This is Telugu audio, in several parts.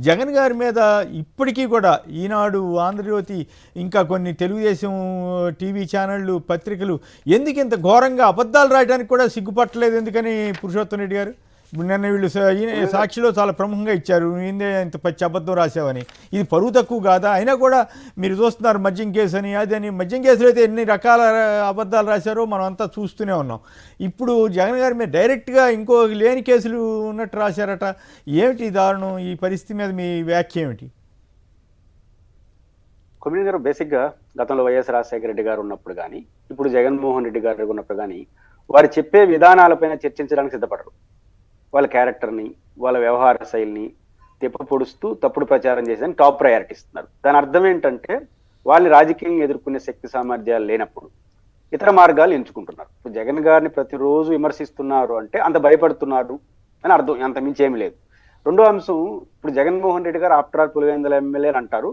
జగన్ గారి మీద ఇప్పటికీ కూడా ఈనాడు, ఆంధ్రజ్యోతి, ఇంకా కొన్ని తెలుగుదేశం టీవీ ఛానళ్ళు, పత్రికలు ఎందుకు ఇంత ఘోరంగా అబద్ధాలు రాయడానికి కూడా సిగ్గుపట్టలేదు ఎందుకని పురుషోత్తం రెడ్డి గారు? ఇప్పుడు నిన్న వీళ్ళు సాక్షిలో చాలా ప్రముఖంగా ఇచ్చారు, ఏందే ఇంత పచ్చి అబద్ధం రాసావని. ఇది పరువు తక్కువ కాదా? అయినా కూడా మీరు చూస్తున్నారు మద్యం కేసు అని, అది అని. మద్యం కేసులో అయితే ఎన్ని రకాల అబద్ధాలు రాశారో మనం అంతా చూస్తూనే ఉన్నాం. ఇప్పుడు జగన్ గారి మీద డైరెక్ట్గా ఇంకో లేని కేసులు ఉన్నట్టు రాశారట. ఏమిటి దారుణం? ఈ పరిస్థితి మీద మీ వ్యాఖ్య ఏమిటి? కొమ్మినేని గారు బేసిక్గా గతంలో వైఎస్ రాజశేఖర రెడ్డి గారు ఉన్నప్పుడు కానీ, ఇప్పుడు జగన్మోహన్ రెడ్డి గారు ఉన్నప్పుడు కానీ, వారు చెప్పే విధానాలపైన చర్చించడానికి సిద్ధపడరు. వాళ్ళ క్యారెక్టర్ని, వాళ్ళ వ్యవహార శైలిని తిప్పపొడుస్తూ తప్పుడు ప్రచారం చేసేదని టాప్ ప్రయారిటీ ఇస్తున్నారు. దాని అర్థం ఏంటంటే వాళ్ళని రాజకీయంగా ఎదుర్కొనే శక్తి సామర్థ్యాలు లేనప్పుడు ఇతర మార్గాలు ఎంచుకుంటున్నారు. ఇప్పుడు జగన్ గారిని ప్రతిరోజు విమర్శిస్తున్నారు అంటే అంత భయపడుతున్నారు అని అర్థం, అంత మించి ఏమి లేదు. రెండో అంశం, ఇప్పుడు జగన్మోహన్ రెడ్డి గారు ఆఫ్టర్ ఆల్ పులివెందుల ఎమ్మెల్యేలు అంటారు.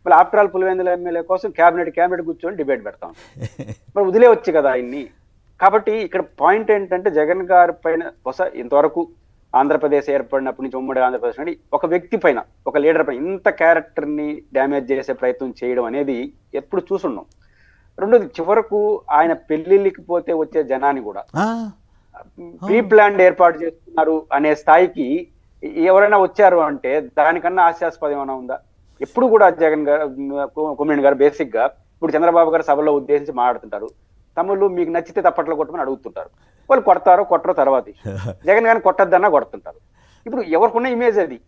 మళ్ళీ ఆఫ్టర్ ఆల్ పులివెందుల ఎమ్మెల్యే కోసం క్యాబినెట్ కూర్చొని డిబేట్ పెడతాం. మరి వదిలే వచ్చి కదా ఆయన్ని. కాబట్టి ఇక్కడ పాయింట్ ఏంటంటే జగన్ గారి పైన ఇంతవరకు ఆంధ్రప్రదేశ్ ఏర్పడినప్పటి నుంచి, ఉమ్మడి ఆంధ్రప్రదేశ్ నుండి ఒక వ్యక్తి పైన, ఒక లీడర్ పైన ఇంత క్యారెక్టర్ని డ్యామేజ్ చేసే ప్రయత్నం చేయడం అనేది ఎప్పుడు చూసున్నాం. రెండోది, చివరకు ఆయన పెళ్లిళ్ళకి పోతే వచ్చే జనాన్ని కూడా ప్రీ ప్లాన్ ఏర్పాటు చేస్తున్నారు అనే స్థాయికి ఎవరైనా వచ్చారు అంటే దానికన్నా హాస్యాస్పదం ఏమైనా ఉందా? ఎప్పుడు కూడా జగన్ గారు, కొమ్మినేని గారు బేసిక్ గా ఇప్పుడు చంద్రబాబు గారు సభలో ఉద్దేశించి మాట్లాడుతుంటారు. తమ్ముళ్ళు మీకు నచ్చితే తప్పట్లో కొట్టమని అడుగుతుంటారు. వాళ్ళు కొట్టరో తర్వాత జగన్ గారిని కొట్టద్దన్నా కొడుతుంటారు. ఇప్పుడు ఎవరికున్న ఇమేజ్ అది,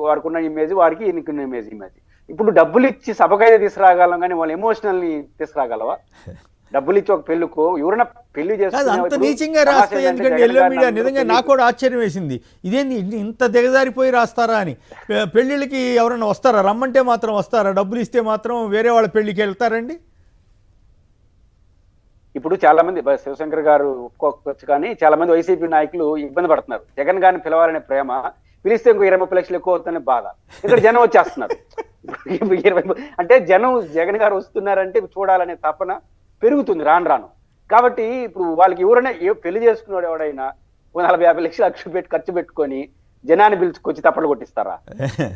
వారికి ఉన్న ఇమేజ్, వారికి ఎన్నికున్న ఇమేజ్. ఇప్పుడు డబ్బులు ఇచ్చి సభకైతే తీసుకురాగలం కానీ వాళ్ళు ఎమోషనల్ని తీసుకురాగలవా? డబ్బులు ఇచ్చి ఒక పెళ్లికో ఎవరైనా పెళ్లి అంత నీచంగా రాస్తాయి. ఎందుకంటే ఎల్లో మీడియా నిజంగా నాకు కూడా ఆశ్చర్యం వేసింది. ఇదేంది ఇంత దిగజారిపోయి రాస్తారా అని. పెళ్లిళ్ళకి ఎవరైనా వస్తారా? రమ్మంటే మాత్రం వస్తారా? డబ్బులు ఇస్తే మాత్రం వేరే వాళ్ళ పెళ్లికి వెళ్తారండి? ఇప్పుడు చాలా మంది, శివశంకర్ గారు ఒప్పుకోవచ్చు కానీ చాలా మంది వైసీపీ నాయకులు ఇబ్బంది పడుతున్నారు. జగన్ గారిని పిలవాలనే ప్రేమ, పిలిస్తే ఇంకో 20-30 లక్షలు ఎక్కువ అవుతుందనే బాధ. ఇక్కడ జనం వచ్చేస్తున్నారు. అంటే జనం జగన్ గారు వస్తున్నారంటే చూడాలనే తపన పెరుగుతుంది రాను. కాబట్టి ఇప్పుడు వాళ్ళకి ఎవరైనా పెళ్లి చేసుకున్నాడు ఎవడైనా 40-50 లక్షలు ఖర్చు పెట్టుకొని జనాన్ని పిలుచుకొచ్చి తప్పలు కొట్టిస్తారా?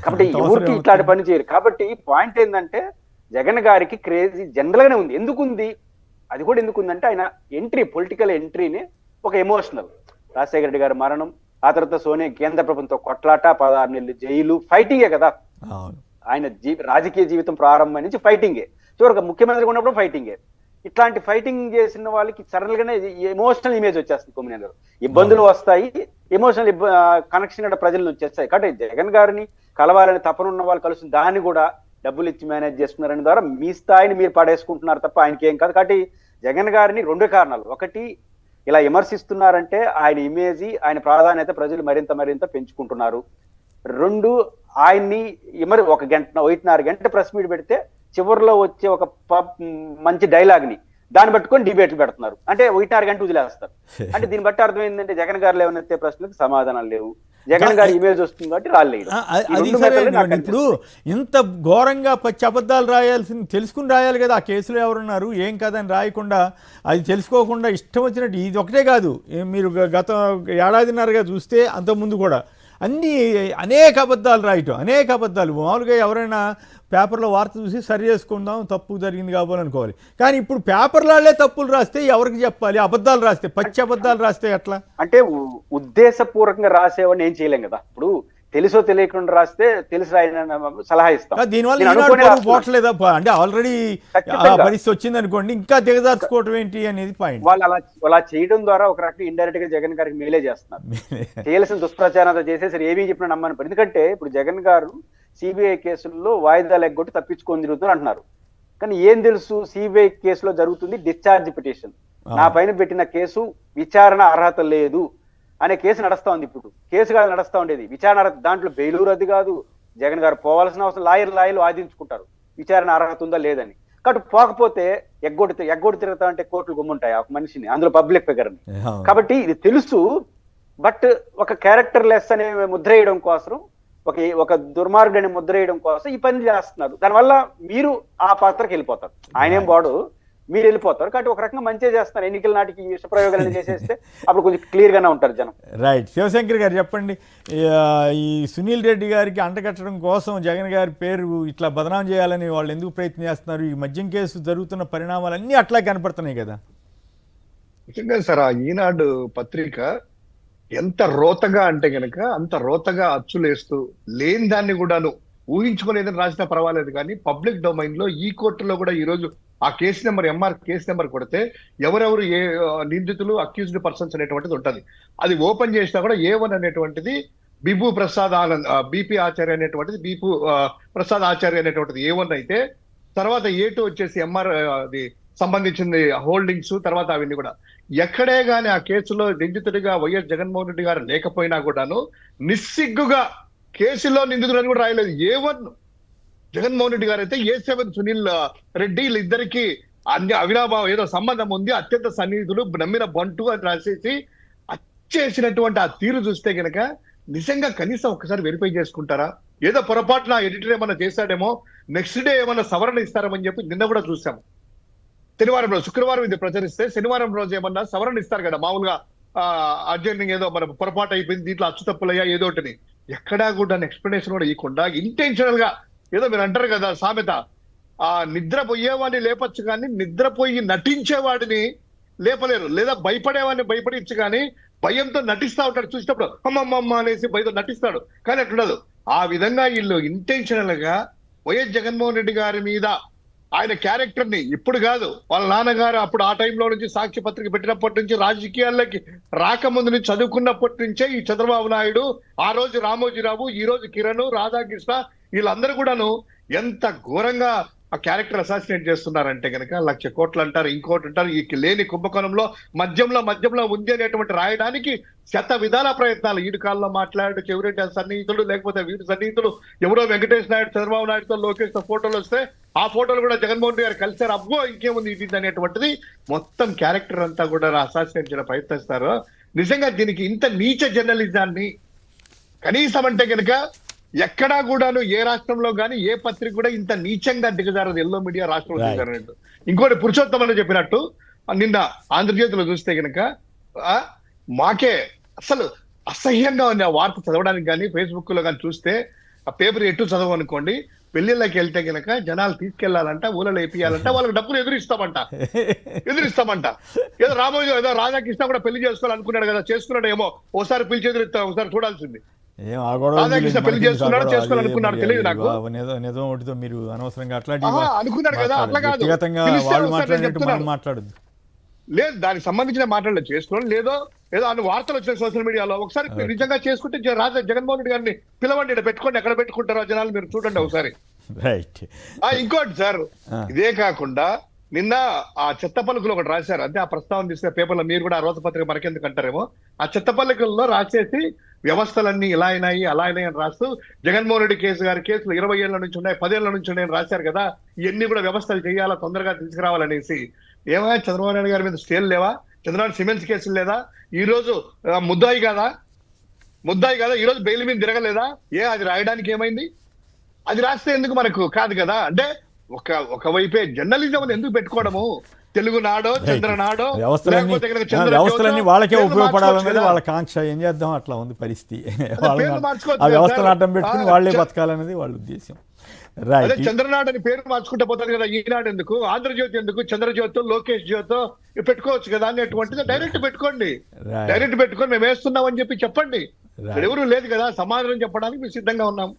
కాబట్టి ఎవరికి ఇట్లాంటి పని చేయరు. కాబట్టి పాయింట్ ఏంటంటే జగన్ గారికి క్రేజీ జనరల్ గానే ఉంది. ఎందుకుంది అది కూడా ఎందుకుందంటే ఆయన ఎంట్రీ, పొలిటికల్ ఎంట్రీని ఒక ఎమోషనల్. రాజశేఖర రెడ్డి గారి మరణం, ఆ తర్వాత సోనియా కేంద్ర ప్రభుత్వంతో కొట్లాట, 16 నెలలు జైలు, ఫైటింగే కదా ఆయన రాజకీయ జీవితం ప్రారంభం నుంచి ఫైటింగే. చివరికి ముఖ్యమంత్రిగా ఉన్నప్పుడు ఫైటింగే. ఇట్లాంటి ఫైటింగ్ చేసిన వాళ్ళకి సడన్ గానే ఎమోషనల్ ఇమేజ్ వచ్చేస్తుంది. కొమ్మినేని గారు ఇబ్బందులు వస్తాయి, ఎమోషనల్ కనెక్షన్ కూడా ప్రజల నుంచి వచ్చేస్తాయి. కాబట్టి జగన్ గారిని కలవాలని తపనున్న వాళ్ళు కలుస్తుంది. దాన్ని కూడా డబ్బులు ఇచ్చి మేనేజ్ చేస్తున్నారని ద్వారా మీ స్థాయిని మీరు పడేసుకుంటున్నారు తప్ప ఆయనకి ఏం కాదు. కాబట్టి జగన్ గారిని 2 కారణాలు. ఒకటి, ఇలా విమర్శిస్తున్నారంటే ఆయన ఇమేజ్, ఆయన ప్రాధాన్యత ప్రజలు మరింత పెంచుకుంటున్నారు. 2, ఆయన్ని ఒక 1.5 గంట ప్రెస్ మీట్ పెడితే చివరిలో వచ్చే ఒక మంచి డైలాగ్ని దాన్ని పట్టుకొని డిబేట్లు పెడుతున్నారు. అంటే 1.5 గంట వదిలేస్తారు. అంటే దీన్ని బట్టి అర్థం ఏంటంటే జగన్ గారు లేవనెత్తే ప్రశ్నలకు సమాధానాలు లేవు, జగన్ గారి ఇమేజ్ వస్తుంది కాబట్టి రాలేదు. ఇప్పుడు ఇంత ఘోరంగా పచ్చి అబద్ధాలు రాయాల్సింది తెలుసుకుని రాయాలి కదా. ఆ కేసులో ఎవరున్నారు ఏం కాదని రాయకుండా, అది తెలుసుకోకుండా ఇష్టం వచ్చినట్టు. ఇది ఒకటే కాదు, మీరు గత ఏడాదిన్నరగా చూస్తే అంతకుముందు కూడా అనేక అబద్ధాలు రాయటం, అనేక అబద్ధాలు. మామూలుగా ఎవరైనా పేపర్లో వార్త చూసి సరి చేసుకుందాం, తప్పు జరిగింది కాబోలనుకోవాలి. కానీ ఇప్పుడు పేపర్లాళ్లే తప్పులు రాస్తే ఎవరికి చెప్పాలి? అబద్ధాలు రాస్తే, పచ్చి అబద్ధాలు రాస్తే ఎట్లా? అంటే ఉద్దేశపూర్వకంగా రాసేవాడిని ఏం చేయలేం కదా. ఇప్పుడు తెలుసో తెలియకుండా రాస్తే తెలిసి రాయన సలహా ఇస్తాం. దీనివల్ల పోవట్లేదా? అంటే ఆల్రెడీ పరిస్థితి వచ్చింది అనుకోండి, ఇంకా దిగజార్చుకోవటం ఏంటి అనేది పాయింట్. వాళ్ళు అలా చేయడం ద్వారా ఒక రకంగా ఇండైరెక్ట్ గా జగన్ గారికి మేలే చేస్తున్నారు. చేయాల్సిన దుష్ప్రచారం చేసేసరి ఏమీ చెప్పినా నమ్మని. ఎందుకంటే ఇప్పుడు జగన్ గారు సిబిఐ కేసుల్లో వాయిదాలు ఎగ్గొట్టి తప్పించుకొని తిరుగుతున్నారు అంటున్నారు. కానీ ఏం తెలుసు, సిబిఐ కేసులో జరుగుతుంది డిశ్చార్జ్ పిటిషన్. నా పైన పెట్టిన కేసు విచారణ అర్హత లేదు అనే కేసు నడుస్తా ఉంది. ఇప్పుడు కేసు కాదు నడుస్తా ఉండేది, విచారణ. దాంట్లో బెయిలు రద్దు కాదు, జగన్ గారు పోవాల్సిన అవసరం, లాయర్లు వాదించుకుంటారు విచారణ అర్హత ఉందా లేదని. కాబట్టి పోకపోతే ఎగ్గొడి తిరుగుతా అంటే కోర్టులు గుమ్ముంటాయి ఒక మనిషిని, అందులో పబ్లిక్ ఫిగర్ని. కాబట్టి ఇది తెలుసు, బట్ ఒక క్యారెక్టర్ లెస్ అనే ముద్ర వేయడం కోసం, ఒక దుర్మార్గుడిని ముద్ర వేయడం కోసం ఈ పని చేస్తున్నారు. దానివల్ల మీరు ఆ పాత్రకి వెళ్ళిపోతారు. ఆయనేం బాడు మీరు వెళ్ళిపోతారు. కాబట్టి ఒక రకంగా మంచిగా చేస్తున్నారు. ఎన్నికల నాటికి ఈ విష ప్రయోగాలను చేసేస్తే అప్పుడు కొంచెం క్లియర్ గానే ఉంటారు జనం. రైట్. శివశంకర్ గారు చెప్పండి, ఈ సునీల్ రెడ్డి గారికి అంటగట్టడం కోసం జగన్ గారి పేరు ఇట్లా బదనాం చేయాలని వాళ్ళు ఎందుకు ప్రయత్నం చేస్తున్నారు? ఈ మద్యం కేసు జరుగుతున్న పరిణామాలన్నీ అట్లా కనపడుతున్నాయి కదా. నిజంగా సార్, ఆ ఈనాడు పత్రిక ఎంత రోతగా అంటే గనక అంత రోతగా అచ్చులేస్తూ లేని దాన్ని కూడాను ఊహించుకొని ఏదైనా రాసినా పర్వాలేదు, కానీ పబ్లిక్ డొమైన్ లో ఈ కోర్టులో కూడా ఈ రోజు ఆ case number MR case number కొడితే ఎవరెవరు ఏ నిందితులు అక్యూజ్డ్ పర్సన్స్ అనేటువంటిది ఉంటది. అది ఓపెన్ చేసినా కూడా A1 అనేటువంటిది బిపు ప్రసాద్ ఆనంద్, బిపి ఆచార్య అనేటువంటిది బిపు ప్రసాద్ ఆచార్య అనేటువంటిది A1 అయితే, తర్వాత A2 వచ్చేసి ఎంఆర్ అది సంబంధించింది హోల్డింగ్స్, తర్వాత అవన్నీ కూడా ఎక్కడే గాని ఆ కేసులో నిందితుడిగా వైఎస్ జగన్మోహన్ రెడ్డి గారు లేకపోయినా కూడాను నిస్సిగ్గుగా కేసులో నిందితుడని కూడా రాయలేదు. A1 జగన్మోహన్ రెడ్డి గారు అయితే A7 సునీల్ రెడ్డి, వీళ్ళిద్దరికి అవినాభావం ఏదో సంబంధం ఉంది, అత్యంత సన్నిహితులు, నమ్మిన బంటు అని రాసేసి అచ్చేసినటువంటి ఆ తీరు చూస్తే గనక నిజంగా కనీసం ఒకసారి వెరిఫై చేసుకుంటారా? ఏదో పొరపాటున ఎడిటర్ ఏమన్నా చేశాడేమో, నెక్స్ట్ డే ఏమన్నా సవరణ ఇస్తారని చెప్పి నిన్న కూడా చూసాము. శనివారం రోజు, శుక్రవారం ఇది ప్రచురిస్తే శనివారం రోజు ఏమన్నా సవరణ ఇస్తారు కదా మామూలుగా, అర్జెంట్ ఏదో మన పొరపాటు అయిపోయింది, దీంట్లో అచ్చు తప్పులయ్యా ఏదో ఒకటి. ఎక్కడా కూడా ఎక్స్ప్లెనేషన్ కూడా ఇవ్వకుండా ఇంటెన్షనల్ గా ఏదో మీరు అంటారు కదా సామెత, ఆ నిద్రపోయేవాడిని లేపచ్చు కానీ నిద్రపోయి నటించేవాడిని లేపలేరు, లేదా భయపడేవాడిని భయపడించు కానీ భయంతో నటిస్తా ఉంటాడు. చూసినప్పుడు అమ్మమ్మ అనేసి భయంతో నటిస్తాడు, కానీ అట్లుండదు. ఆ విధంగా వీళ్ళు ఇంటెన్షనల్ గా వైఎస్ జగన్మోహన్ రెడ్డి గారి మీద ఆయన క్యారెక్టర్ ని ఇప్పుడు కాదు, వాళ్ళ నాన్నగారు అప్పుడు ఆ టైంలో నుంచి సాక్షి పత్రిక పెట్టినప్పటి నుంచి, రాజకీయాల్లోకి రాకముందు నుంచి చదువుకున్నప్పటి నుంచే ఈ చంద్రబాబు నాయుడు, ఆ రోజు రామోజీరావు, ఈ రోజు కిరణ్, రాధాకృష్ణ, వీళ్ళందరూ కూడాను ఎంత ఘోరంగా ఆ క్యారెక్టర్ అసాసినేట్ చేస్తున్నారంటే కనుక 1,00,000 కోట్లు అంటారు, ఇంకోటి అంటారు. ఈ లేని కుంభకోణంలో మద్యంలో ఉంది అనేటువంటి రాయడానికి శత విధాల ప్రయత్నాలు. ఈడు కాలంలో మాట్లాడు చెవిరెడ్డి సన్నిహితుడు, లేకపోతే వీడు సన్నిహితుడు ఎవరో వెంకటేష్ నాయుడు చంద్రబాబు నాయుడుతో లోకేష్ తో ఫోటోలు వస్తే ఆ ఫోటోలు కూడా జగన్మోహన్ రెడ్డి గారు కలిసారు, అబ్బో ఇంకేముంది ఇది అనేటువంటిది మొత్తం క్యారెక్టర్ అంతా కూడా అసాసినేట్ చేయడం ప్రయత్నిస్తారు. నిజంగా దీనికి ఇంత నీచ జర్నలిజాన్ని కనీసం అంటే కనుక ఎక్కడా కూడాను ఏ రాష్ట్రంలో కానీ ఏ పత్రిక కూడా ఇంత నీచంగా దిగజారదు ఎల్లో మీడియా రాష్ట్రంలో దిగజారదు. ఇంకోటి పురుషోత్తమని చెప్పినట్టు నిన్న ఆంధ్రజ్యోతిలో చూస్తే కనుక మాకే అసలు అసహ్యంగా ఉంది ఆ వార్త చదవడానికి. కానీ ఫేస్బుక్ లో కానీ చూస్తే ఆ పేపర్ ఎటు చదవనుకోండి, పెళ్లిళ్ళకి వెళ్తే కనుక జనాలు తీసుకెళ్లాలంట, ఊళ్ళలో వేపియాలంట, వాళ్ళకి డబ్బులు ఎదురిస్తామంట. ఏదో రామోజీ ఏదో రాధాకృష్ణ కూడా పెళ్లి చేసుకోవాలనుకున్నాడు కదా, చేసుకున్నాడు ఏమో, ఓసారి పిలిచి ఎదురిస్తా, ఒకసారి చూడాల్సింది. రాధాకృష్ణ పెళ్లి చేసుకున్నాడు, చేసుకోవాలనుకున్నాడు తెలియదు నాకు, నిజం ఒకటితో మీరు అనవసరంగా అట్లాంటి అనుకున్నాడు కదా, అట్లా కాదు మాట్లాడద్దు. లేదు దానికి సంబంధించిన మాట్లాడలేదు, చేసుకోవడం లేదో ఏదో అన్ని వార్తలు వచ్చాయి సోషల్ మీడియాలో. ఒకసారి నిజంగా చేసుకుంటే జగన్మోహన్ రెడ్డి గారిని పిలవండి, ఇక్కడ పెట్టుకోండి, ఎక్కడ పెట్టుకుంటారో జనాలు మీరు చూడండి ఒకసారి. రైట్. ఇంకోటి సార్, ఇదే కాకుండా నిన్న ఆ చెత్త పలుకులు ఒకటి రాశారు, అంటే ఆ ప్రస్తావన తీసుకునే పేపర్లో మీరు కూడా ఆ రోజు పత్రిక మనకెందుకు అంటారేమో, ఆ చెత్త పలుకుల్లో రాసేసి వ్యవస్థలన్నీ ఇలా అయినాయి అలా అయినాయి అని రాస్తూ, జగన్మోహన్ రెడ్డి కేసులు 20 ఏళ్ల నుంచి ఉన్నాయి, 10 ఏళ్ల నుంచి ఉన్నాయని రాశారు కదా, ఇవన్నీ కూడా వ్యవస్థలు చేయాలా, తొందరగా తీసుకురావాలనేసి. ఏమా చంద్రబాబు నాయుడు గారి మీద స్టేలు లేవా? చంద్రబాబు సిమెంట్స్ కేసులు లేదా? ఈ రోజు ముద్దాయి కదా ఈ రోజు బెయిల్ మీద తిరగలేదా? అది రాయడానికి ఏమైంది? అది రాస్తే ఎందుకు మనకు కాదు కదా. అంటే ఒకవైపే జర్నలిజం ఎందుకు పెట్టుకోవడము? తెలుగు నాడో చంద్రనాడో వ్యవస్థలన్నీ వాళ్ళకే ఉపయోగపడాలనేది వాళ్ళ కాంక్ష. ఏం చేద్దాం, అట్లా ఉంది పరిస్థితి. ఆ వ్యవస్థను అడ్డం పెట్టుకుని వాళ్ళే బతకాలనేది వాళ్ళ ఉద్దేశం. అదే చంద్రనాడు అని పేరు మార్చుకుంటే పోతుంది కదా, ఈనాడు ఎందుకు, ఆంధ్రజ్యోతి ఎందుకు, చంద్రజ్యోతితో లోకేష్ జ్యోతితో పెట్టుకోవచ్చు కదా అనేటువంటిది. డైరెక్ట్ పెట్టుకోండి, డైరెక్ట్ పెట్టుకొని మేము వేస్తున్నాం అని చెప్పి చెప్పండి. ఎవరు లేదు కదా, సమాధానం చెప్పడానికి మేము సిద్ధంగా ఉన్నాం.